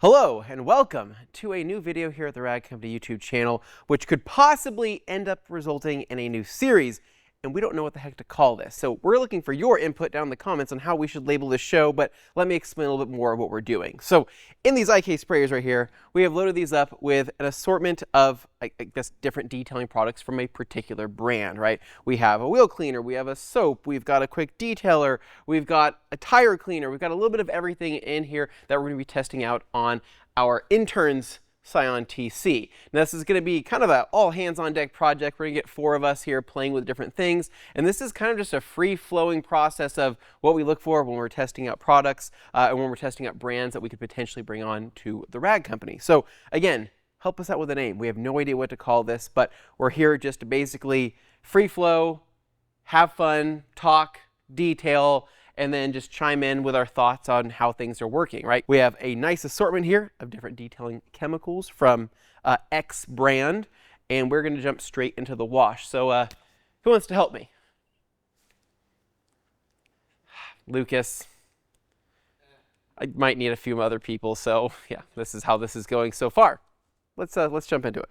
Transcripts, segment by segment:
Hello and welcome to a new video here at the Rag Company YouTube channel, which could possibly end up resulting in a new series, and we don't know what the heck to call this. So we're looking for your input down in the comments on how we should label this show, but let me explain a little bit more of what we're doing. So in these IK sprayers right here, we have loaded these up with an assortment of, I guess, different detailing products from a particular brand, right? We have a wheel cleaner, we have a soap, we've got a quick detailer, we've got a tire cleaner, we've got a little bit of everything in here that we're going to be testing out on our interns Scion TC. Now this is going to be kind of an all hands on deck project. We're going to get 4 of us here playing with different things, and this is kind of just a free flowing process of what we look for when we're testing out products and when we're testing out brands that we could potentially bring on to the Rag Company. So again, help us out with a name. We have no idea what to call this, but we're here just to basically free flow, have fun, talk, detail, and then just chime in with our thoughts on how things are working, right? We have a nice assortment here of different detailing chemicals from X brand, and we're going to jump straight into the wash. So who wants to help me? Lucas. I might need a few other people, so yeah, this is how this is going so far. Let's jump into it.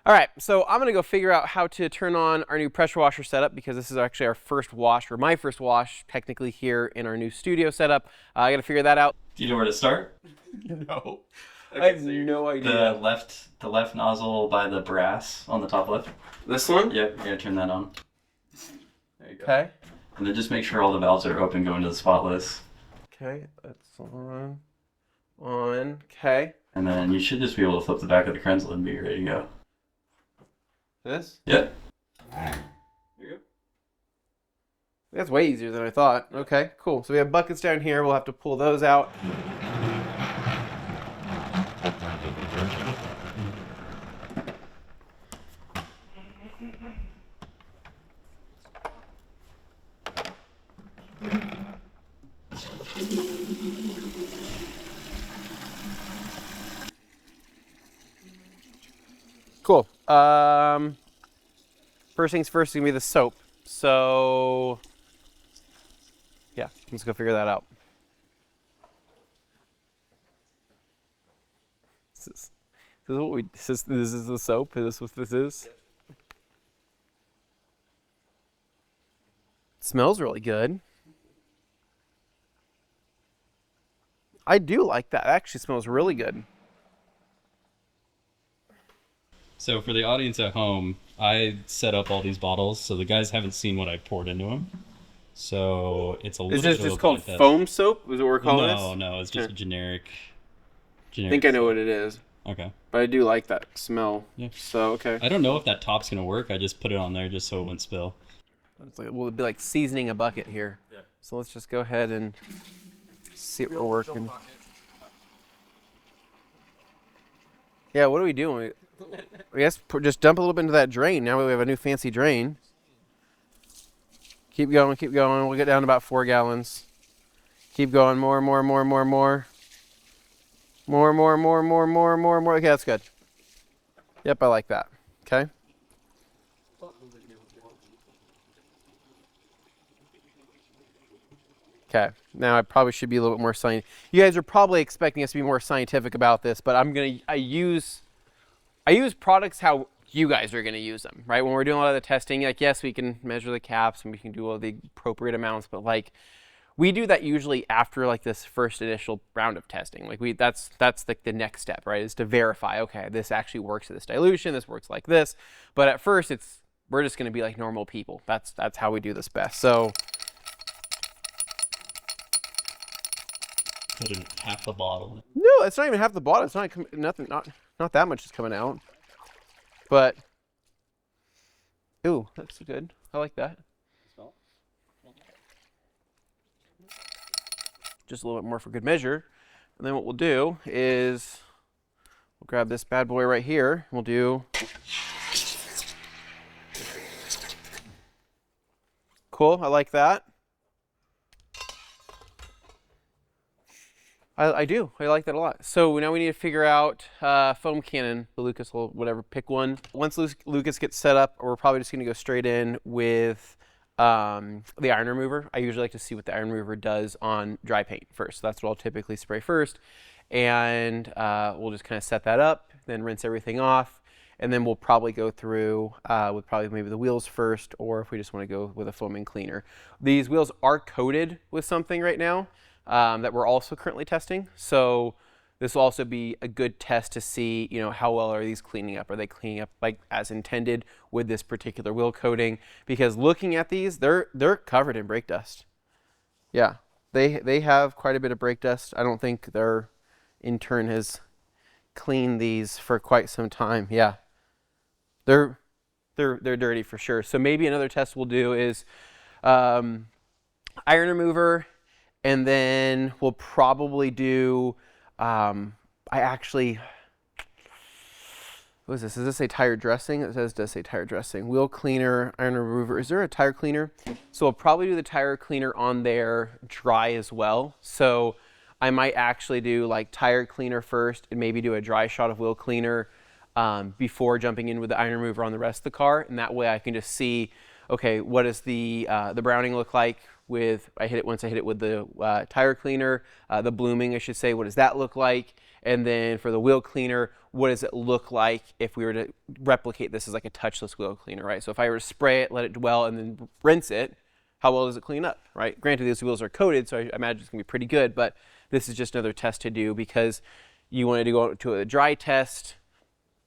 All right, so I'm gonna go figure out how to turn on our new pressure washer setup, because this is actually our first wash, or my first wash, technically, here in our new studio setup. I gotta figure that out. Do you know where to start? No. Okay, I have no idea. The left nozzle by the brass on the top left. This one? Yep, you're gonna turn that on. There you go. Okay. And then just make sure all the valves are open going to the spotless. Okay, that's on. Okay. And then you should just be able to flip the back of the Krenzel and be ready to go. This? Yep. There you go. That's way easier than I thought. Okay, cool. So we have buckets down here. We'll have to pull those out. Cool. First things first is gonna be the soap. So yeah, let's go figure that out. This is what we. This is the soap. Is this what this is? It smells really good. I do like that. It actually smells really good. So for the audience at home, I set up all these bottles, so the guys haven't seen what I poured into them. So it's a little Is this bit of just a called blind test. foam soap? Is what we're calling this? No, it's just a generic. I think I know what it is, Okay. but I do like that smell. Yeah. So okay. I don't know if that top's gonna work. I just put it on there just so it wouldn't spill. It's like, well, it'd be like seasoning a bucket here. Yeah. So let's just go ahead and see what we're working. Yeah, what are we doing? We guess just dump a little bit into that drain. Now we have a new fancy drain. Keep going, keep going. We'll get down to about 4 gallons. Keep going, more. More. Okay, that's good. Yep, I like that. Okay. Okay, now I probably should be a little bit more scientific. You guys are probably expecting us to be more scientific about this, but I use products how you guys are gonna use them, right? When we're doing a lot of the testing, like, yes, we can measure the caps and we can do all the appropriate amounts, but like, we do that usually after like this first initial round of testing. Like that's like the next step, right? Is to verify, okay, this actually works at this dilution, this works like this. But at first we're just gonna be like normal people. That's how we do this best. So Put in half the bottle. no, it's not even half the bottle. It's not that much is coming out. But ooh, that's good. I like that. Just a little bit more for good measure. And then what we'll do is we'll grab this bad boy right here. We'll do cool. I like that. I do. I like that a lot. So now we need to figure out foam cannon. Lucas will whatever pick one. Once Lucas gets set up, we're probably just going to go straight in with the iron remover. I usually like to see what the iron remover does on dry paint first. So that's what I'll typically spray first. and we'll just kind of set that up, then rinse everything off, and then we'll probably go through with probably maybe the wheels first, or if we just want to go with a foaming cleaner. These wheels are coated with something right now that we're also currently testing, so this will also be a good test to see, you know, how well are these cleaning up? Are they cleaning up like as intended with this particular wheel coating? Because looking at these, they're covered in brake dust. Yeah, they have quite a bit of brake dust. I don't think their intern has cleaned these for quite some time. Yeah, they're dirty for sure. So maybe another test we'll do is iron remover, and then we'll probably do. What is this? Does this say tire dressing? It does say tire dressing. Wheel cleaner, iron remover. Is there a tire cleaner? So we'll probably do the tire cleaner on there dry as well. So I might actually do like tire cleaner first and maybe do a dry shot of wheel cleaner before jumping in with the iron remover on the rest of the car. And that way I can just see, okay, what does the browning look like with, once I hit it with the tire cleaner, the blooming, I should say, what does that look like? And then for the wheel cleaner, what does it look like if we were to replicate this as like a touchless wheel cleaner, right? So if I were to spray it, let it dwell, and then rinse it, how well does it clean up, right? Granted, these wheels are coated, so I imagine it's gonna be pretty good, but this is just another test to do because you wanted to go to a dry test,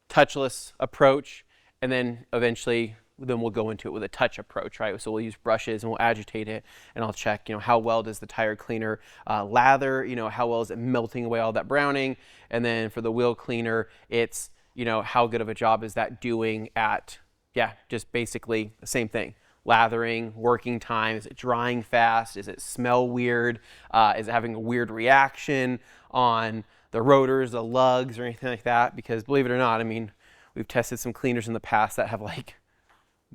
touchless approach, and then eventually we'll go into it with a touch approach, right? So we'll use brushes and we'll agitate it, and I'll check, you know, how well does the tire cleaner lather, you know, how well is it melting away all that browning, and then for the wheel cleaner, it's, you know, how good of a job is that doing at, yeah, just basically the same thing. Lathering, working time, is it drying fast, is it smell weird, is it having a weird reaction on the rotors, the lugs, or anything like that? Because believe it or not, I mean, we've tested some cleaners in the past that have like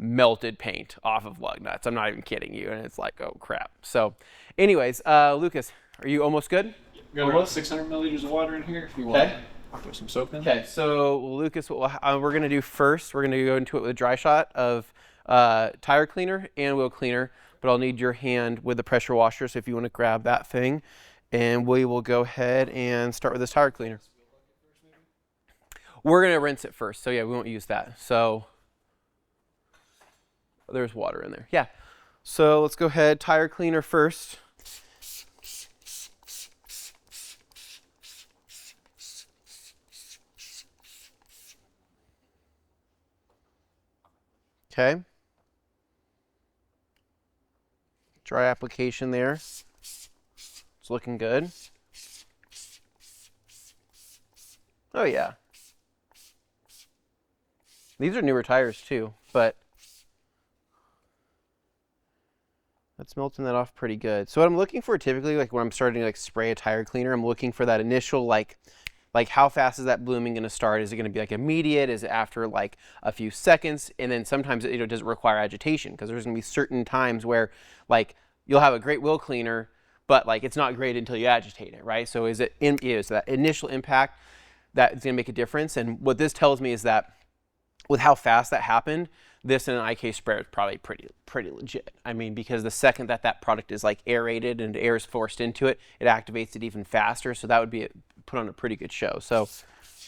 melted paint off of lug nuts. I'm not even kidding you, and it's like, oh crap. So anyways, Lucas, are you almost good? Got about 600 milliliters of water in here if you want. I'll put some soap in. Okay, so Lucas, what we're going to do first, we're going to go into it with a dry shot of tire cleaner and wheel cleaner, but I'll need your hand with the pressure washer, so if you want to grab that thing, and we will go ahead and start with this tire cleaner. We're going to rinse it first, so yeah, we won't use that. So there's water in there. Yeah. So let's go ahead, tire cleaner first. Okay. Dry application there. It's looking good. Oh yeah. These are newer tires too, but that's melting that off pretty good. So what I'm looking for typically, like when I'm starting to like spray a tire cleaner, I'm looking for that initial like how fast is that blooming going to start? Is it going to be like immediate? Is it after like a few seconds? And then sometimes it, you know, does it require agitation? Because there's going to be certain times where like you'll have a great wheel cleaner, but like it's not great until you agitate it, right? So is that initial impact that is going to make a difference? And what this tells me is that with how fast that happened, this in an IK sprayer is probably pretty legit. I mean, because the second that product is like aerated and air is forced into it, it activates it even faster. So that would be put on a pretty good show. So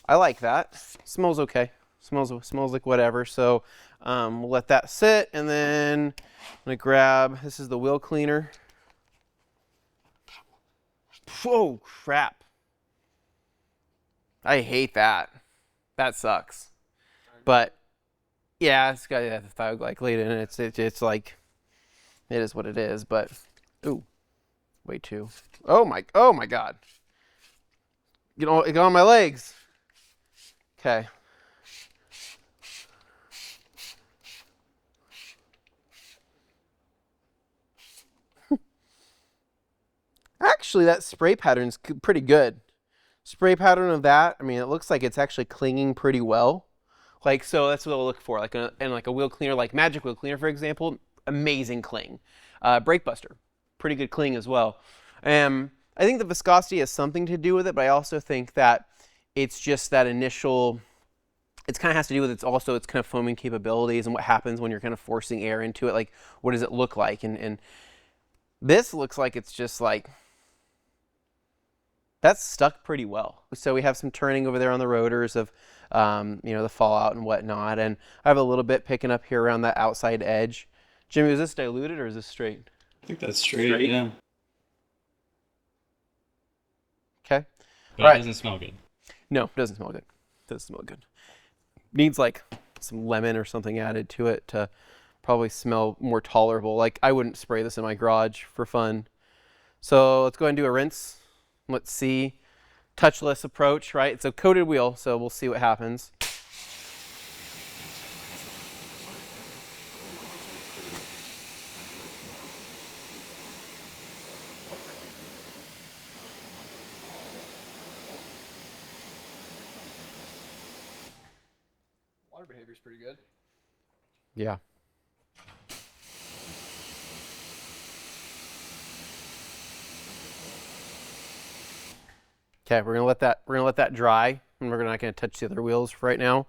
I like that. Smells okay. Smells like whatever. So we'll let that sit, and then I'm gonna grab. This is the wheel cleaner. Whoa, crap! I hate that. That sucks. But yeah, it's got the thioglycolate in it. It's like, it is what it is. But ooh, way too. Oh my God! Get on my legs. Okay. Actually, that spray pattern's pretty good. Spray pattern of that. I mean, it looks like it's actually clinging pretty well. Like, so that's what we'll look for. Like a wheel cleaner, like Magic Wheel Cleaner, for example, amazing cling. Brake Buster, pretty good cling as well. I think the viscosity has something to do with it, but I also think that it's just that initial, it kind of has to do with its kind of foaming capabilities and what happens when you're kind of forcing air into it. Like, what does it look like? And this looks like it's just like, That's stuck pretty well. So we have some turning over there on the rotors of, you know, the fallout and whatnot. And I have a little bit picking up here around that outside edge. Jimmy, is this diluted or is this straight? I think that's straight. Yeah. Okay. But All it right. doesn't smell good. No, it doesn't smell good. Doesn't smell good. Needs like some lemon or something added to it to probably smell more tolerable. Like I wouldn't spray this in my garage for fun. So let's go ahead and do a rinse. Let's see. Touchless approach, right? It's a coated wheel, so we'll see what happens. Water behavior's pretty good. Yeah. Okay, we're gonna let that dry, and we're not gonna touch the other wheels right now.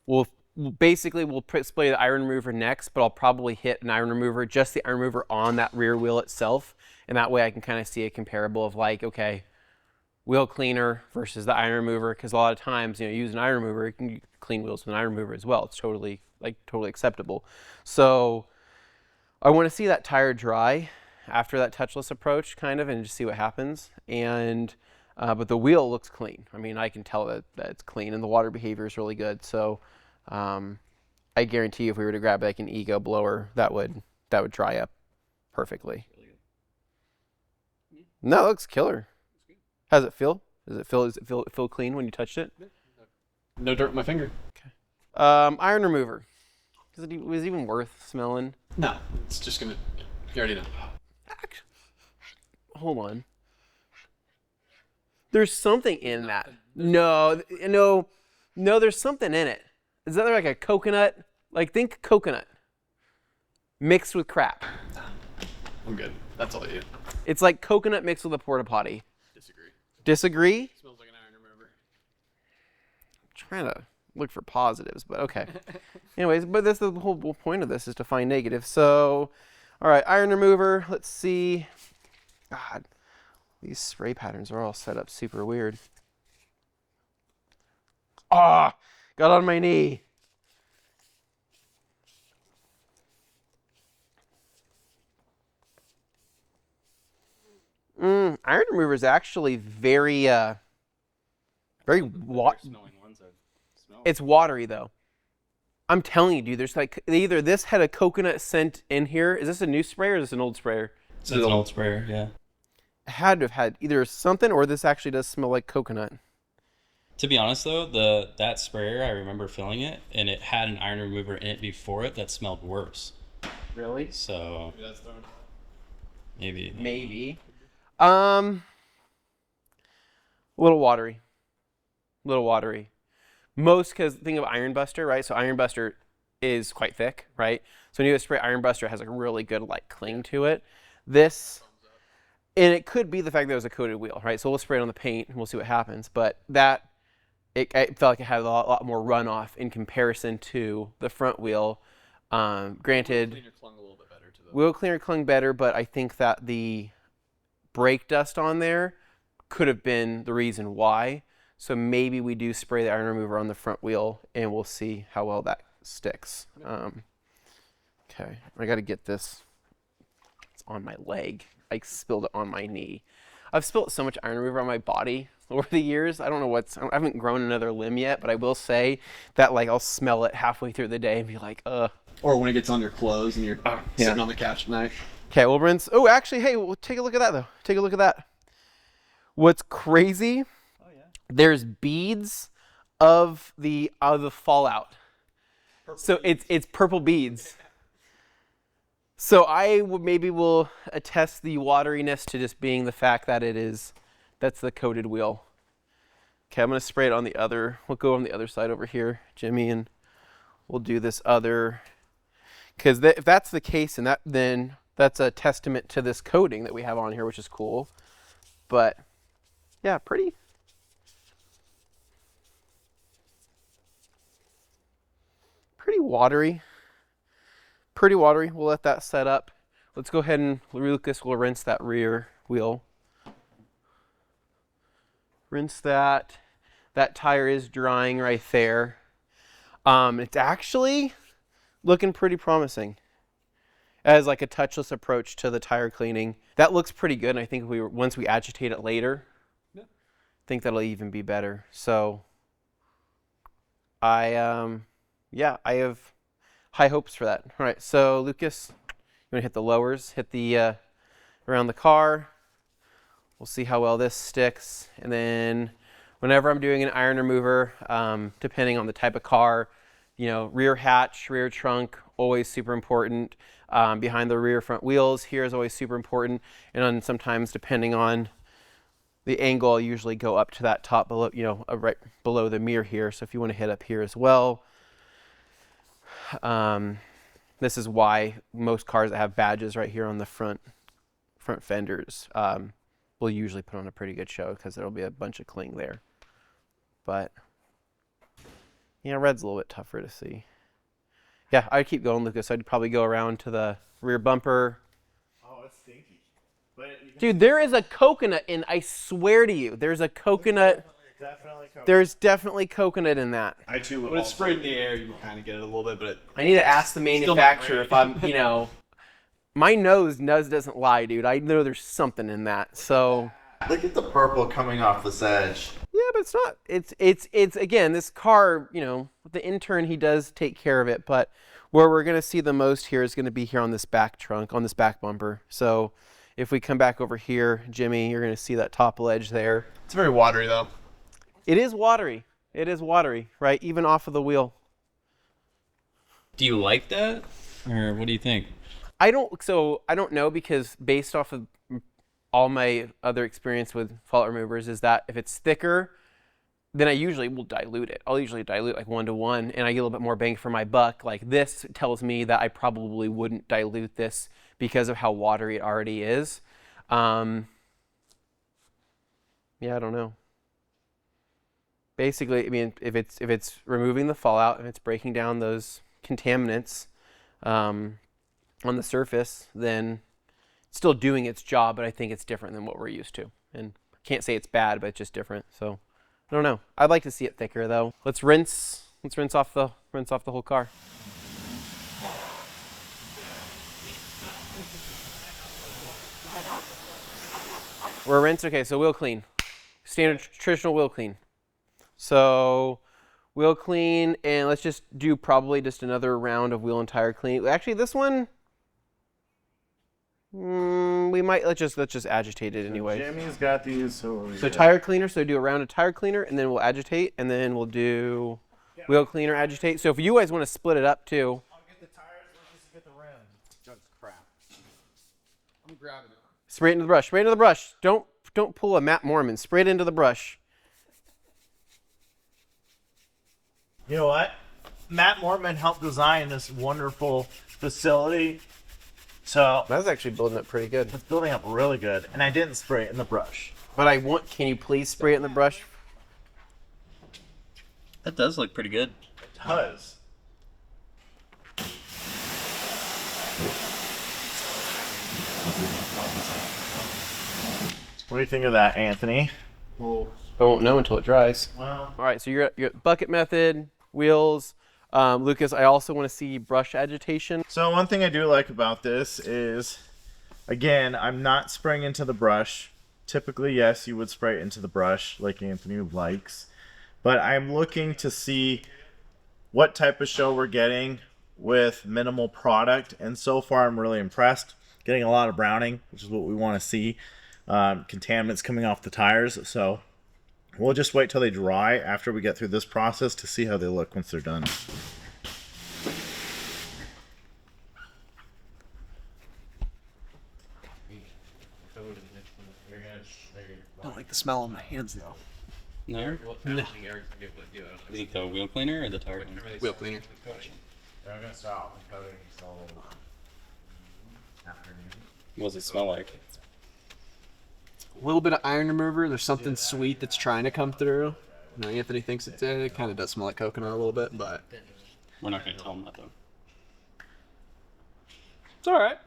We'll spray the iron remover next, but I'll probably hit an iron remover, just the iron remover on that rear wheel itself, and that way I can kind of see a comparable of like, okay, wheel cleaner versus the iron remover, because a lot of times, you know, use an iron remover, you can clean wheels with an iron remover as well. It's totally acceptable. So I want to see that tire dry after that touchless approach, kind of, and just see what happens. And but the wheel looks clean. I mean, I can tell that it's clean, and the water behavior is really good. So I guarantee you, if we were to grab like an ego blower, that would dry up perfectly. No, it looks killer. How does it feel? Does it feel clean when you touched it? No dirt on my finger. Okay. Iron remover. Was it even worth smelling? No, it's just gonna. You already know. Hold on. There's something in that. No. There's something in it. Is that like a coconut? Like think coconut mixed with crap. I'm good. That's all I do. It's like coconut mixed with a porta potty. Disagree? It smells like an iron remover. I'm trying to look for positives, but okay. Anyways, but this is the whole point of this is to find negatives. So, all right, iron remover. Let's see. God, these spray patterns are all set up super weird. Ah, got on my knee. Iron remover is actually very It's watery though. I'm telling you, dude. There's like either this had a coconut scent in here. Is this a new sprayer or is this an old sprayer? It's an old sprayer, yeah. It had to have had either something or this actually does smell like coconut. To be honest though, that sprayer, I remember filling it, and it had an iron remover in it before it that smelled worse. Really? So Maybe that's throwing. Maybe. A little watery. Most, because think of Iron Buster, right? So Iron Buster is quite thick, right? So when you spray Iron Buster, it has like a really good like cling to it. This, and it could be the fact that it was a coated wheel, right? So we'll spray it on the paint and we'll see what happens. But it felt like it had a lot more runoff in comparison to the front wheel. Granted, Cleaner clung a little bit better to the wheel cleaner clung better, but I think that the brake dust on there could have been the reason why. So maybe we do spray the iron remover on the front wheel and we'll see how well that sticks. Okay, I got to get this. It's on my leg. I spilled it on my knee. I've spilled so much iron remover on my body over the years. I don't know I haven't grown another limb yet, but I will say that like I'll smell it halfway through the day and be like, ugh. Or when it gets on your clothes and you're sitting on the couch at night. Okay, we'll rinse. Oh, actually, hey, we'll take a look at that though. Take a look at that. What's crazy? There's beads of the fallout. So it's purple beads. So I maybe will attest the wateriness to just being the fact that that's the coated wheel. Okay, I'm gonna spray it on the other. We'll go on the other side over here, Jimmy, and we'll do this other. Because if that's the case, then that's a testament to this coating that we have on here, which is cool. But yeah, pretty watery. We'll let that set up. Let's go ahead and Lucas will rinse that rear wheel. Rinse that. That tire is drying right there. It's actually looking pretty promising as like a touchless approach to the tire cleaning. That looks pretty good, and I think once we agitate it later, I think that'll even be better. So I have high hopes for that. All right, so Lucas, you want to hit the lowers, hit the around the car. We'll see how well this sticks, and then whenever I'm doing an iron remover, depending on the type of car, rear hatch, rear trunk, always super important. Behind the rear front wheels here is always super important, and then sometimes depending on the angle, I'll usually go up to that top below, right below the mirror here. So if you want to hit up here as well. This is why most cars that have badges right here on the front fenders will usually put on a pretty good show, because there'll be a bunch of cling there. But yeah, red's a little bit tougher to see. Yeah, I'd keep going, Lucas. I'd probably go around to the rear bumper. Oh, it's stinky. But dude, there is a coconut in, I swear to you, there's a coconut. Definitely coconut. There's definitely coconut in that. I too would. When it's sprayed in the air, you can kind of get it a little bit, but I need to ask the manufacturer if I'm, my nose doesn't lie, dude. I know there's something in that. So Look at the purple coming off this edge. yeah, but it's not. It's again, this car, the intern, he does take care of it, but where we're gonna see the most here is gonna be here on this back trunk, on this back bumper. So if we come back over here, Jimmy, you're gonna see that top ledge there. it's very watery though. It is watery. It is watery, right? Even off of the wheel. Do you like that, or what do you think? I don't know, because based off of all my other experience with fault removers is that if it's thicker, then I usually will dilute it. I'll usually dilute like 1-to-1, and I get a little bit more bang for my buck. Like this tells me that I probably wouldn't dilute this because of how watery it already is. Yeah, I don't know. Basically, I mean, if it's removing the fallout, if it's breaking down those contaminants on the surface, then it's still doing its job, but I think it's different than what we're used to. And I can't say it's bad, but it's just different. So I don't know. I'd like to see it thicker though. Let's rinse off the whole car. We're rinsed. Okay, so wheel clean. Standard traditional wheel clean. So wheel clean, and let's just do probably just another round of wheel and tire clean. Actually, this one, we might let's just agitate it anyway. Jimmy's got these. So tire cleaner. So do a round of tire cleaner, and then we'll agitate, and then we'll do wheel cleaner, agitate. So if you guys want to split it up too. I'll get the tires. Let's just get the rim. That's crap. I'm grabbing it. Spray it into the brush. Spray it into the brush. Don't pull a Matt Mormon. Spray it into the brush. You know what? Matt Mormon helped design this wonderful facility. So That's actually building up pretty good. it's building up really good. And I didn't spray it in the brush. But can you please spray it in the brush? That does look pretty good. It does. What do you think of that, Anthony? Well, I won't know until it dries. Well, All right, so you're at bucket method, wheels. Lucas, I also want to see brush agitation. so one thing I do like about this is, again, I'm not spraying into the brush. Typically, yes, you would spray it into the brush like Anthony likes. But I'm looking to see what type of show we're getting with minimal product. And so far, I'm really impressed. Getting a lot of browning, which is what we want to see. Contaminants coming off the tires. So we'll just wait till they dry after we get through this process to see how they look once they're done. I don't like the smell on my hands though. No? You think the wheel cleaner or the tire cleaner? Wheel cleaner. What does it smell like? A little bit of iron remover. There's something sweet that's trying to come through. Anthony thinks it did. It kind of does smell like coconut a little bit, but We're not going to tell him that though. it's all right.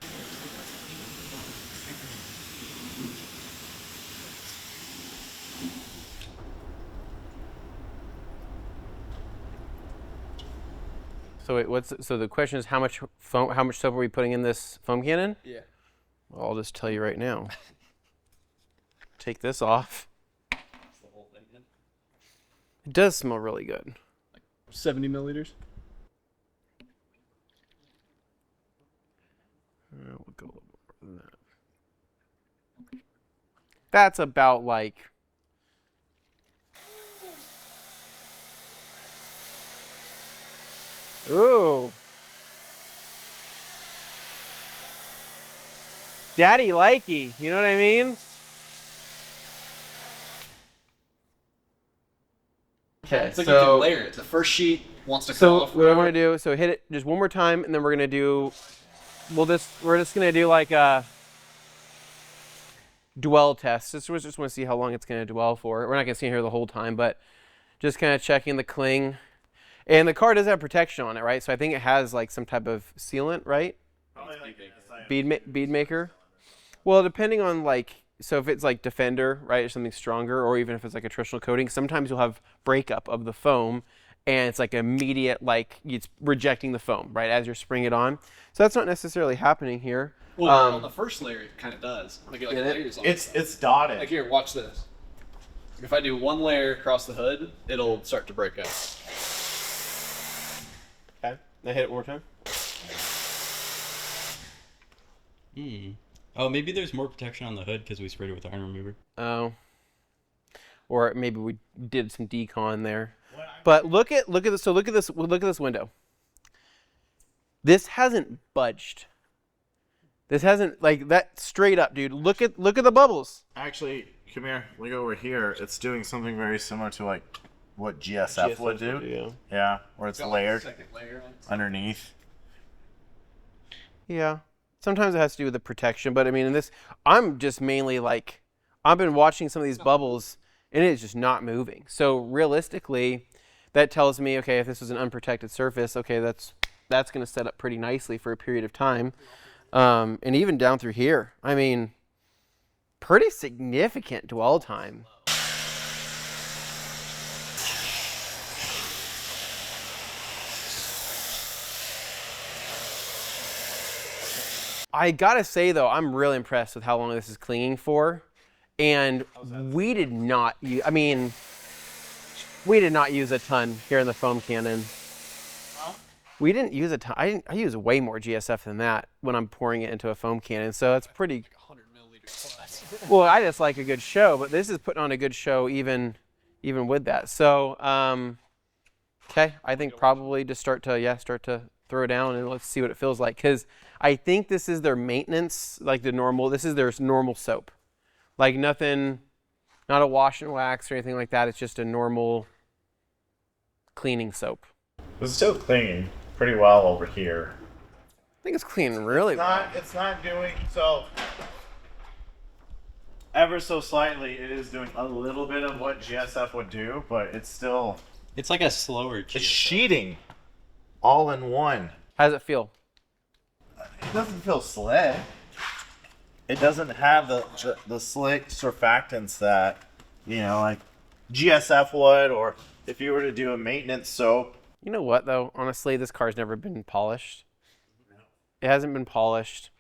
So wait, so the question is how much soap are we putting in this foam cannon? Yeah. Well, I'll just tell you right now. Take this off. It does smell really good. 70 milliliters. We'll go a little more than that. That's about like. Ooh. Daddy likey, you know what I mean? Okay, It's like you can layer it. The first sheet wants to so come off. what I want to do, so hit it just one more time, and then we're gonna do. We're just gonna do like a dwell test. We just want to see how long it's gonna dwell for. We're not gonna sit here the whole time, but just kind of checking the cling. And the car does have protection on it, right? So I think it has like some type of sealant, right? Probably like Bead maker. Well, depending on like, so if it's like Defender, right, or something stronger, or even if it's like a traditional coating, sometimes you'll have breakup of the foam, and it's like immediate, like it's rejecting the foam, right, as you're spraying it on. So that's not necessarily happening here. Well, on the first layer, it kind of does. Like, it layers on it. it's dotted. Like here, watch this. If I do one layer across the hood, it'll start to break up. Okay, now hit it one more time. Oh, maybe there's more protection on the hood because we sprayed it with iron remover. Oh. Or maybe we did some decon there. But look at this. So look at this window. This hasn't budged. This hasn't, like, that straight up, dude. Look at the bubbles. Actually, come here. Look over here. It's doing something very similar to like what GSF would do. Yeah. Yeah, where it's layered Second layer on it. underneath. Yeah. Sometimes it has to do with the protection, but I mean, in this, I'm just mainly like, I've been watching some of these bubbles, and it's just not moving. So realistically, that tells me, okay, if this was an unprotected surface, okay, that's going to set up pretty nicely for a period of time. And even down through here, I mean, pretty significant dwell time. I gotta say though, I'm really impressed with how long this is clinging for, and we did not use. I mean, we did not use a ton here in the foam cannon. We didn't use a ton. I use way more GSF than that when I'm pouring it into a foam cannon. So it's pretty. 100 milliliters plus. Well, I just like a good show, but this is putting on a good show even with that. So, okay, I think probably just start to throw down and let's see what it feels like. Because I think this is their maintenance, like this is their normal soap. Like nothing, not a wash and wax or anything like that. It's just a normal cleaning soap. It's still clinging pretty well over here. I think it's cleaning really well. It's not doing so. Ever so slightly, it is doing a little bit of what GSF would do, but it's still. It's like a slower It's GSF. sheeting, all in one. How does it feel? It doesn't feel slick. It doesn't have the slick surfactants that, like GSF would, or if you were to do a maintenance soap. You know what though? Honestly, this car's never been polished. It hasn't been polished.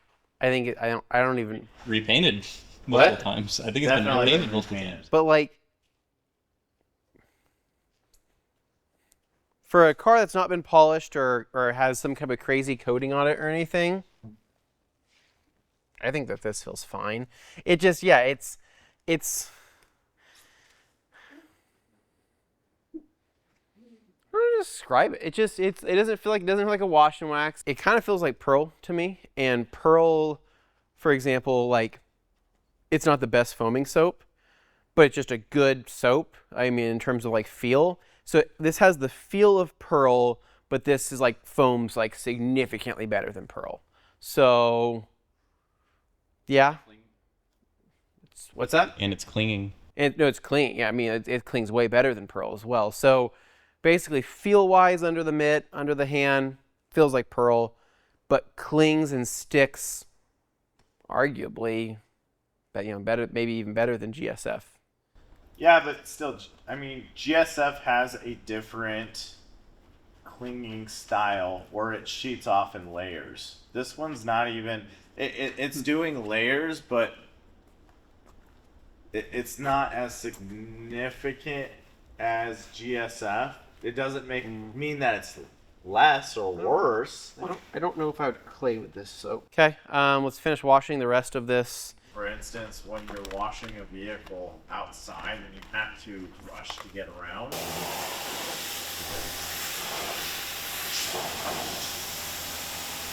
I think I don't even. Repainted What? multiple times. I think it's been Definitely repainted been multiple repainted. times. But like, for a car that's not been polished or has some kind of crazy coating on it or anything, I think that this feels fine. It just, yeah, it's. I don't know how to describe it. It doesn't feel like a wash and wax. It kind of feels like Pearl to me. And Pearl, for example, like, it's not the best foaming soap, but it's just a good soap. I mean, in terms of like feel. So this has the feel of Pearl, but this is like foams like significantly better than Pearl. So, yeah. What's that? And it's clinging. No, it's clean. Yeah, I mean, it clings way better than Pearl as well. So basically, feel-wise under the mitt, under the hand, feels like Pearl, but clings and sticks arguably, better, maybe even better than GSF. Yeah, but still, I mean, GSF has a different clinging style where it sheets off in layers. This one's not even, it's doing layers, but it's not as significant as GSF. It doesn't mean that it's less or worse. I don't know if I would clay with this soap. Okay, let's finish washing the rest of this. For instance, when you're washing a vehicle outside and you have to rush to get around.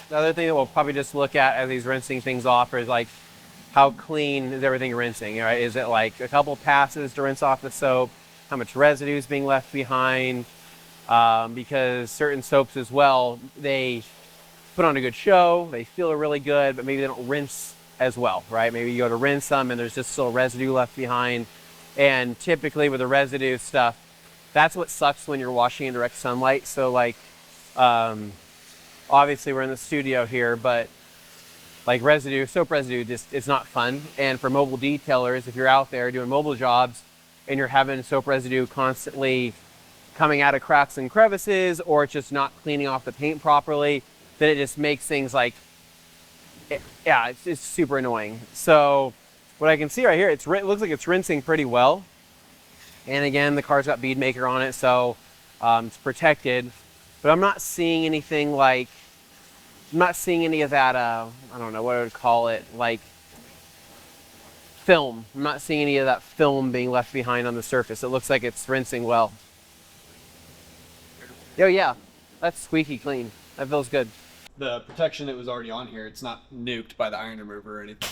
The other thing that we'll probably just look at as he's rinsing things off is like, how clean is everything rinsing, right? Is it like a couple passes to rinse off the soap? How much residue is being left behind? Because certain soaps as well, they put on a good show, they feel really good, but maybe they don't rinse as well, right? Maybe you go to rinse them and there's just still residue left behind. And typically with the residue stuff, that's what sucks when you're washing in direct sunlight. So like, obviously we're in the studio here, but like residue, soap residue, just it's not fun. And for mobile detailers, if you're out there doing mobile jobs and you're having soap residue constantly coming out of cracks and crevices, or it's just not cleaning off the paint properly, then it just makes things like, it's super annoying. So what I can see right here, it looks like it's rinsing pretty well. And again, the car's got bead maker on it, so it's protected. But I'm not seeing anything like, I'm not seeing any of that, I don't know what I would call it, like film. I'm not seeing any of that film being left behind on the surface. It looks like it's rinsing well. Oh yeah, that's squeaky clean. That feels good. The protection that was already on here, it's not nuked by the iron remover or anything.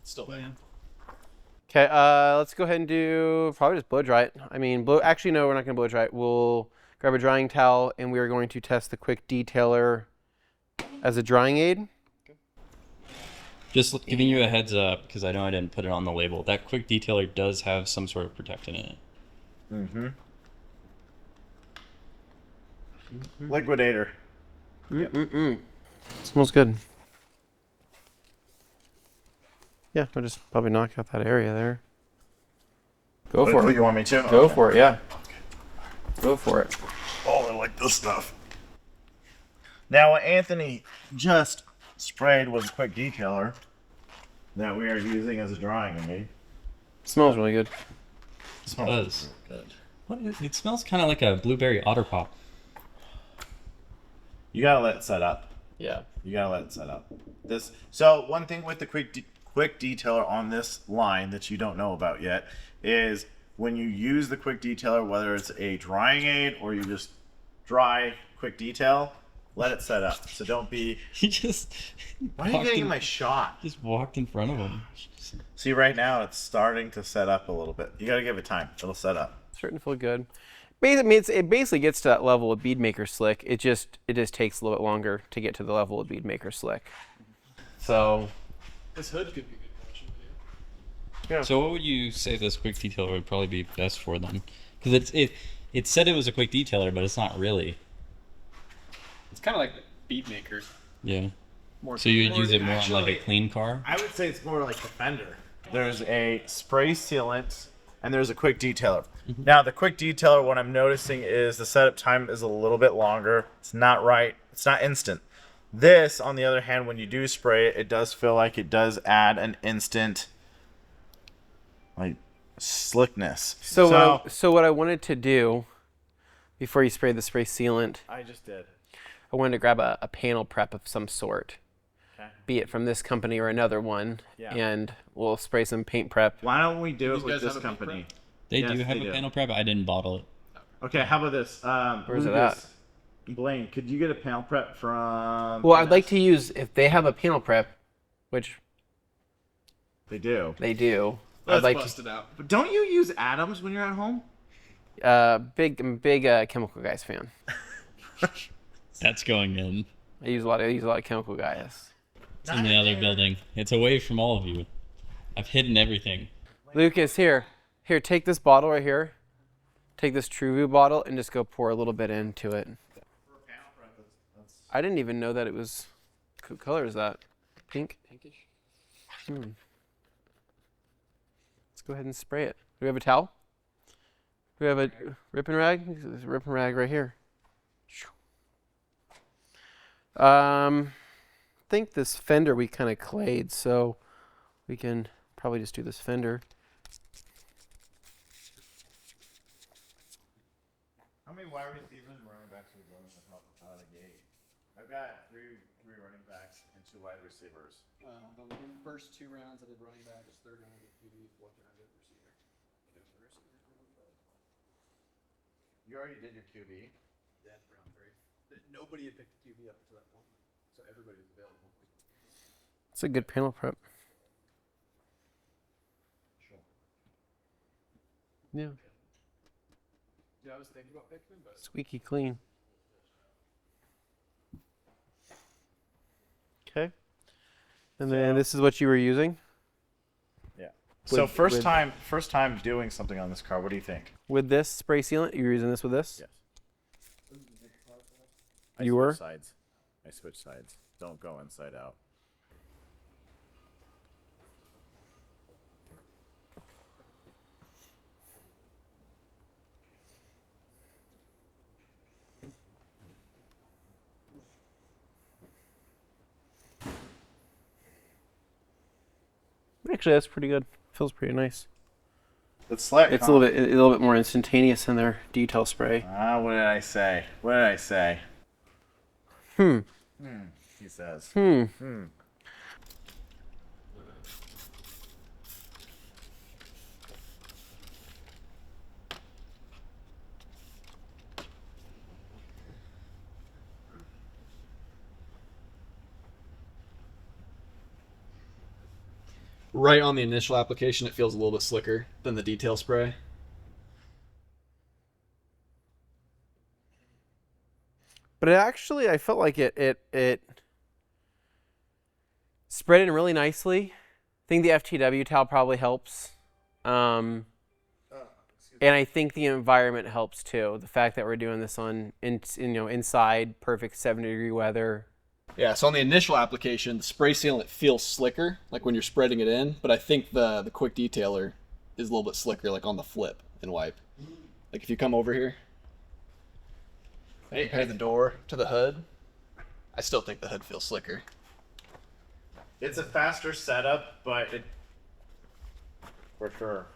It's still there. Okay, let's go ahead and do, probably just blow dry it. I mean, actually no, we're not gonna blow dry it. We'll grab a drying towel and we are going to test the quick detailer as a drying aid. Just giving you a heads up, because I know I didn't put it on the label. That quick detailer does have some sort of protectant in it. Mm-hmm. Liquidator. Smells good. Yeah, I'll just probably knock out that area there. Go for it. You want me to? Go for it, yeah. Go for it. Oh, I like this stuff. Now, what Anthony just sprayed was a quick detailer that we are using as a drying aid. Smells really good. It does. Good. What is, it smells kind of like a blueberry otter pop. You gotta let it set up. Yeah. You gotta let it set up. So one thing with the quick detailer on this line that you don't know about yet is when you use the quick detailer, whether it's a drying aid or you just dry quick detail, let it set up. So don't be. He just. Why are you getting in my shot? Just walked in front of him. See, right now it's starting to set up a little bit. You gotta give it time. It'll set up. Starting to feel good. It basically gets to that level of bead maker slick. It just takes a little bit longer to get to the level of bead maker slick. So. This hood could be a good question Yeah. So what would you say this quick detailer would probably be best for then? Because it said it was a quick detailer, but it's not really. It's kind of like the bead maker. Yeah. More So you'd use it more on like a clean car? I would say it's more like the fender. There's a spray sealant and there's a quick detailer. Mm-hmm. Now the quick detailer, what I'm noticing is the setup time is a little bit longer. It's not right. It's not instant. This, on the other hand, when you do spray it, it does feel like it does add an instant like slickness. So what I wanted to do before you spray the spray sealant, I just did. I wanted to grab a panel prep of some sort. Okay. Be it from this company or another one, Yeah. and we'll spray some paint prep. Why don't we do These it with guys this have a paint company? They Yes, do have they a do. panel prep. I didn't bottle it. Okay, how about this? Where's it Lucas, Blaine, could you get a panel prep from? Well, I'd like to use, if they have a panel prep, which They do. they do, Let's I'd like bust it out. But don't you use Adams when you're at home? to. I'm a big Chemical Guys fan. That's going in. I use a lot of Chemical Guys. It's in the other building. It's away from all of you. I've hidden everything. Lucas, here, take this bottle right here. Take this TruVu bottle and just go pour a little bit into it. I didn't even know that it was. What color is that? Pink? Pinkish. Let's go ahead and spray it. Do we have a towel? We have a rip and rag. There's a rip and rag right here. I think this fender we kind of clayed, so we can probably just do this fender. How many wide receivers and running backs are we going with out of the gate? I've got three running backs and 2 wide receivers. The first 2 rounds I did running backs, third round I did QB, fourth round I did receiver. You already did your QB. Yeah, round 3. Nobody had picked a QB up to that point, so everybody was available. It's a good panel prep. Sure. Yeah. Yeah, I was thinking about picking him, but Squeaky clean. Okay. And then this is what you were using Yeah. So With- first with- time doing something on this car. What do you think? with this spray sealant. You were using this with this. Yes. You were? Sides. I switch sides. Don't go inside out. Actually, that's pretty good. Feels pretty nice. The slack. It's a little bit more instantaneous in their detail spray. What did I say? What did I say? He says. right on the initial application, it feels a little bit slicker than the detail spray. But it actually, I felt like it spread in really nicely. I think the FTW towel probably helps. And I think the environment helps too. The fact that we're doing this inside, perfect 70-degree weather. Yeah, so on the initial application, the spray sealant feels slicker, like when you're spreading it in, but I think the quick detailer is a little bit slicker, like on the flip and wipe. Like if you come over here, compare the door to the hood, I still think the hood feels slicker. It's a faster setup, but it for sure.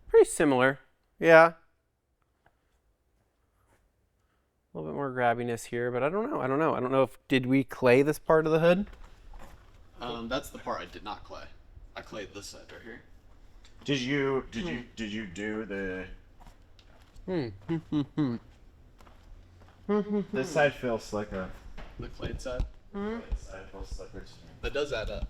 Pretty similar. Yeah. A little bit more grabbiness here, but I don't know. I don't know if did we clay this part of the hood? That's the part I did not clay. I clayed this side right here. Did you do the? This side feels slicker. The clayed side? This side feels slicker to me. That does add up.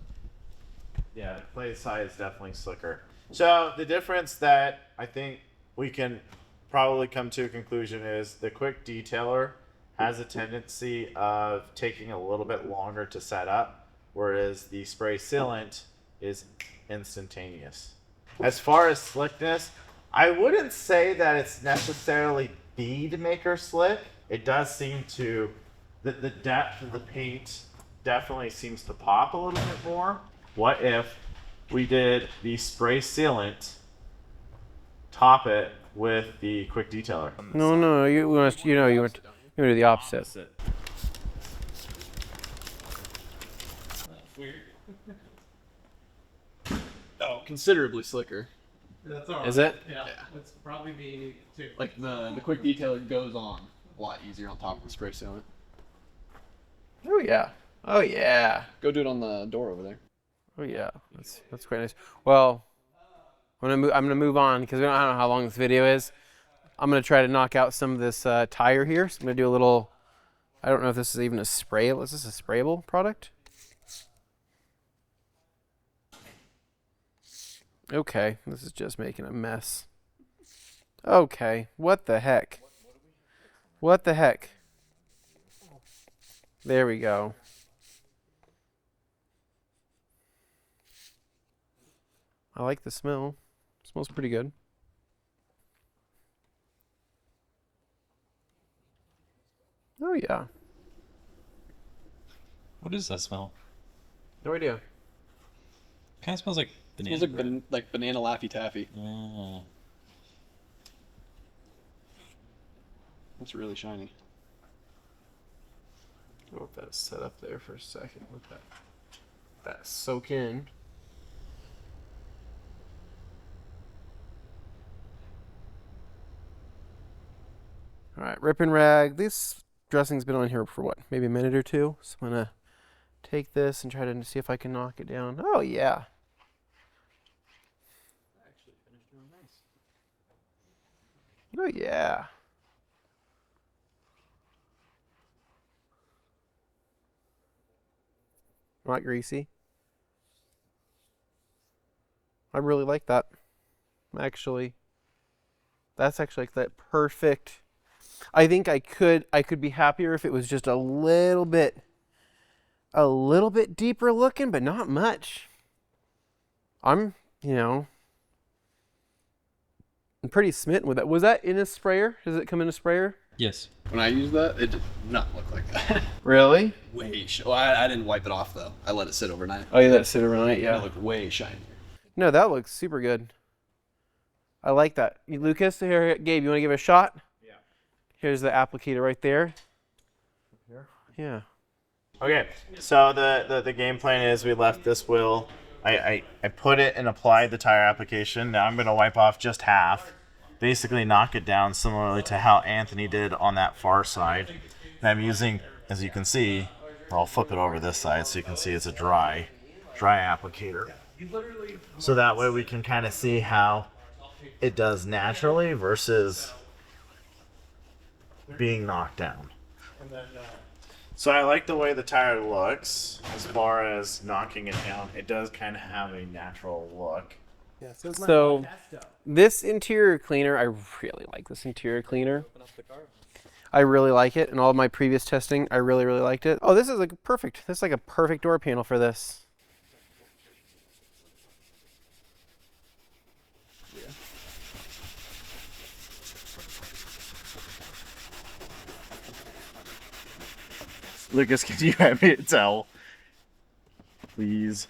Yeah, the clay side is definitely slicker. So the difference that I think we can probably come to a conclusion is the quick detailer has a tendency of taking a little bit longer to set up, whereas the spray sealant is instantaneous. As far as slickness, I wouldn't say that it's necessarily bead maker slick. It does seem to, the depth of the paint definitely seems to pop a little bit more. What if we did the spray sealant, top it with the quick detailer? No. You want to do the opposite. Weird. Oh, considerably slicker. That's all right. Is it? Yeah. Yeah. It's probably me too. Like the quick detailer goes on a lot easier on top of the spray sealant. Oh yeah. Oh yeah. Go do it on the door over there. Oh yeah. That's quite nice. Well, I'm gonna move on because I don't know how long this video is. I'm gonna try to knock out some of this tire here. So I'm gonna do a little. I don't know if this is even a spray. Is this a sprayable product? Okay, this is just making a mess. Okay, what the heck? What the heck? There we go. I like the smell. It smells pretty good. Oh yeah. What is that smell? No idea. Kind of smells like banana. Smells like banana Laffy Taffy. It's really shiny. I'll let that set up there for a second. Let that soak in. All right, rip and rag. This dressing's been on here for what, maybe a minute or two. So I'm gonna take this and try to see if I can knock it down. Oh yeah. Actually finished real nice. Oh yeah. Not greasy. I really like that. Actually, that's actually like that perfect. I think I could be happier if it was just a little bit deeper looking, but not much. I'm pretty smitten with that. Was that in a sprayer? Does it come in a sprayer? Yes. When I used that, it did not look like that. Really? Way well, I didn't wipe it off though. I let it sit overnight. Oh, you let it sit overnight, It yeah. looked way shinier. No, that looks super good. I like that. Lucas, here, Gabe, you want to give it a shot? Yeah. Here's the applicator right there. Here? Yeah. Okay, so the game plan is we left this wheel. I put it and applied the tire application. Now I'm going to wipe off just half. Basically knock it down similarly to how Anthony did on that far side. And I'm using, as you can see, or I'll flip it over this side so you can see it's a dry applicator. So that way we can kind of see how it does naturally versus being knocked down. So I like the way the tire looks as far as knocking it down. It does kind of have a natural look. So this interior cleaner, I really like this interior cleaner. I really like it. In all of my previous testing, I really liked it. Oh, this is like perfect. This is like a perfect door panel for this. Lucas, can you hand me a towel? Please.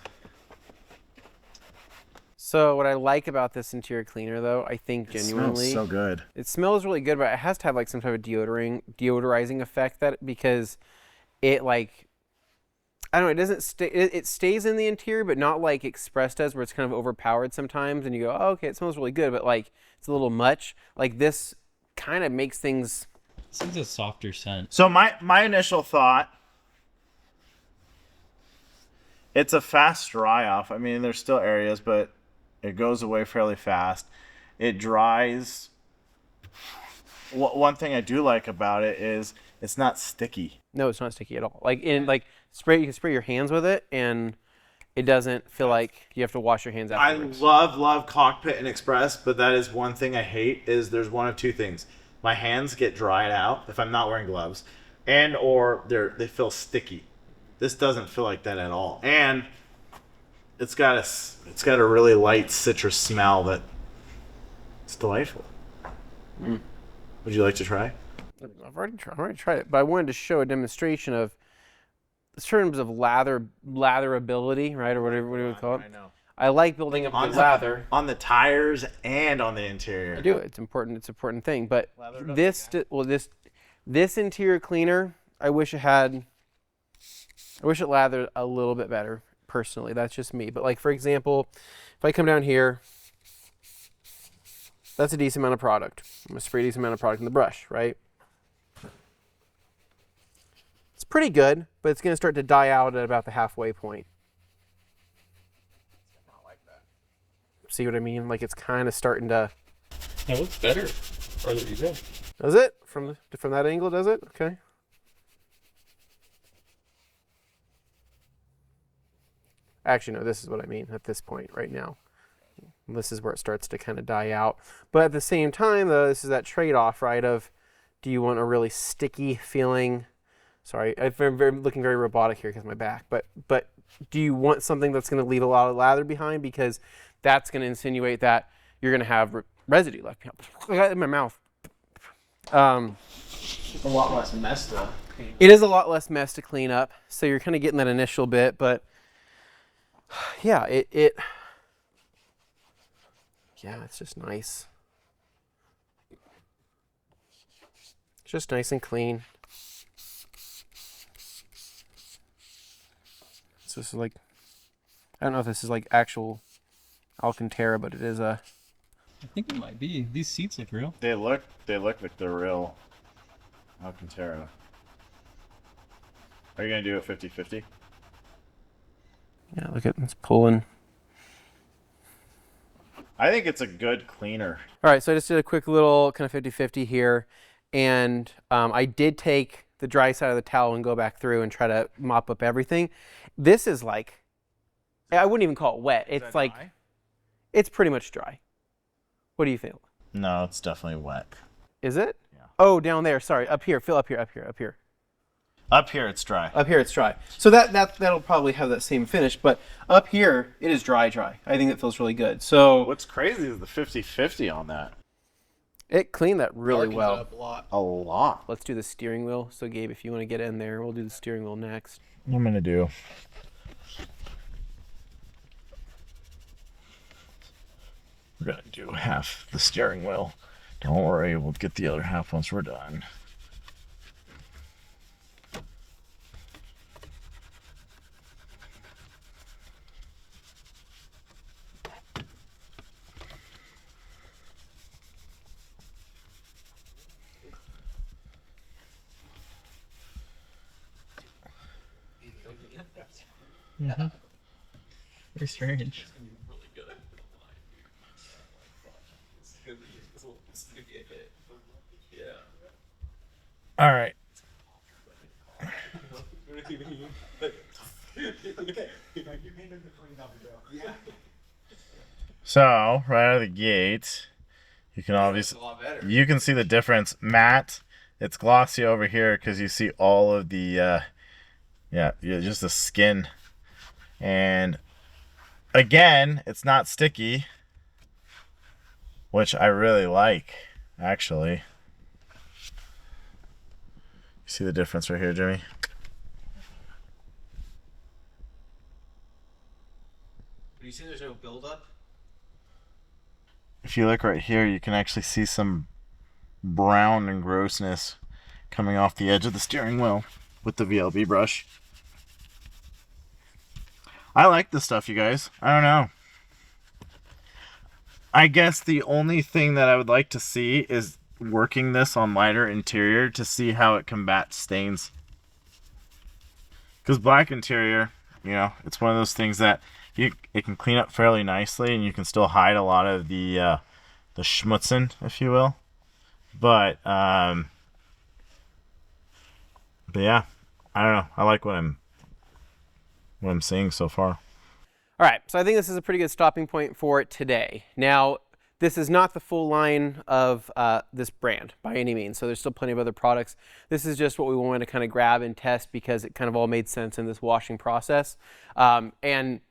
So what I like about this interior cleaner, though, I think genuinely, It smells so good. it smells really good, but it has to have like some type of deodorizing effect because it like, I don't know, it doesn't stay, it stays in the interior, but not like Express does, where it's kind of overpowered sometimes, and you go, oh, okay, it smells really good, but like it's a little much. Like this kind of makes things. This is a softer scent. So my initial thought, it's a fast dry off. I mean, there's still areas, but it goes away fairly fast. It dries. One thing I do like about it is it's not sticky. No, it's not sticky at all. Like you can spray your hands with it, and it doesn't feel like you have to wash your hands afterwards. I love Cockpit and Express, but that is one thing I hate is there's one of two things. My hands get dried out if I'm not wearing gloves, and or they feel sticky. This doesn't feel like that at all. And it's got a really light citrus smell that it's delightful. Mm. Would you like to try? I've already tried it, but I wanted to show a demonstration of in terms of latherability, right, or whatever we would call it. I know. I like building up the lather on the tires and on the interior. I do. It's important. It's an important thing. But Lather this interior cleaner, I wish it lathered a little bit better. Personally, that's just me. But like for example, if I come down here, that's a decent amount of product. I'm gonna spray a decent amount of product in the brush, right? It's pretty good, but it's gonna start to die out at about the halfway point. See what I mean? Like it's kind of starting to. It looks better farther you go. Does it? From that angle, does it? Okay. Actually, no, this is what I mean at this point right now. This is where it starts to kind of die out. But at the same time, though, this is that trade-off, right, of do you want a really sticky feeling? Sorry, I'm looking very robotic here because of my back. But do you want something that's going to leave a lot of lather behind? Because that's going to insinuate that you're going to have residue left behind. I got it in my mouth. It's a lot less mess to clean. It is a lot less mess to clean up, so you're kind of getting that initial bit, but Yeah, yeah, it's just nice. It's just nice and clean. So this is like, I don't know if this is like actual Alcantara, but it is a. I think it might be. These seats look real. They look like they're real Alcantara. Are you gonna do it 50-50? Yeah, look at it's pulling. I think it's a good cleaner. All right, so I just did a quick little kind of 50-50 here, and I did take the dry side of the towel and go back through and try to mop up everything. This is like, I wouldn't even call it wet. It's like, it's pretty much dry. What do you think? No, it's definitely wet. Is it? Yeah. Oh, down there. Sorry, up here. Phil, up here. Up here, it's dry. Up here, it's dry. So that'll probably have that same finish, but up here, it is dry. I think it feels really good. So What's crazy is the 50-50 on that. it cleaned that really Darkens it well. up a lot. A lot. Let's do the steering wheel. So Gabe, if you want to get in there, we'll do the steering wheel next. What I'm gonna do. We're gonna do half the steering wheel. Don't worry, we'll get the other half once we're done. Very strange. All right. So right out of the gate, you can obviously you can see the difference. Matte, it's glossy over here because you see all of the just the skin. And again, it's not sticky, which I really like, actually. You see the difference right here, Jimmy? Do you see there's no buildup? If you look right here, you can actually see some brown and grossness coming off the edge of the steering wheel with the VLB brush. I like this stuff, you guys. I don't know. I guess the only thing that I would like to see is working this on lighter interior to see how it combats stains. Because black interior, you know, it's one of those things that it can clean up fairly nicely, and you can still hide a lot of the schmutzing, if you will. But yeah, I don't know. I like what I'm seeing so far. All right, so I think this is a pretty good stopping point for today. Now, this is not the full line of this brand by any means, so there's still plenty of other products. This is just what we wanted to kind of grab and test because it kind of all made sense in this washing process. And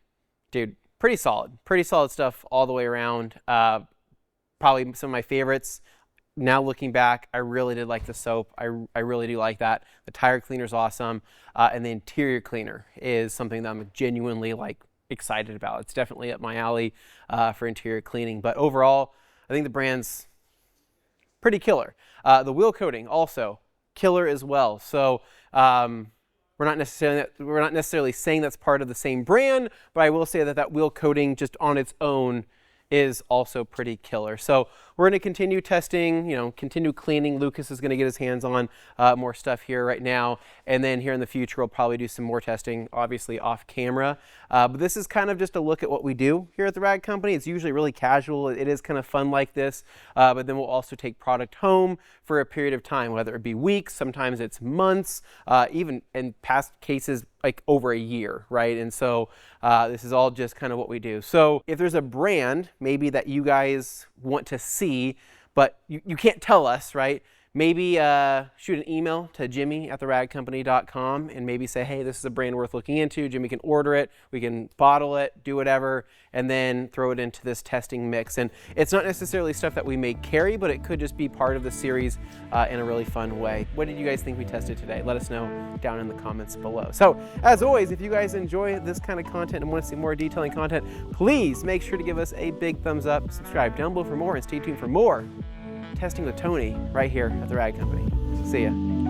dude, pretty solid stuff all the way around. Probably some of my favorites. Now looking back, I really did like the soap. I really do like that. The tire cleaner is awesome, and the interior cleaner is something that I'm genuinely like excited about. It's definitely up my alley for interior cleaning. But overall, I think the brand's pretty killer. The wheel coating also killer as well. So we're not necessarily saying that's part of the same brand, but I will say that that wheel coating just on its own is also pretty killer. So we're going to continue testing, continue cleaning. Lucas is going to get his hands on more stuff here right now. And then here in the future, we'll probably do some more testing, obviously off camera. But this is kind of just a look at what we do here at the Rag Company. It's usually really casual. It is kind of fun like this. But then we'll also take product home for a period of time, whether it be weeks, sometimes it's months, even in past cases, like over a year, right? And so this is all just kind of what we do. So if there's a brand maybe that you guys want to see, but you can't tell us, right? maybe shoot an email to jimmy@theradcompany.com and maybe say, hey, this is a brand worth looking into. Jimmy can order it, we can bottle it, do whatever, and then throw it into this testing mix. And it's not necessarily stuff that we may carry, but it could just be part of the series in a really fun way. What did you guys think we tested today? Let us know down in the comments below. So as always, if you guys enjoy this kind of content and want to see more detailing content, please make sure to give us a big thumbs up, subscribe down below for more, and stay tuned for more Testing with Tony right here at the Rad Company. See ya.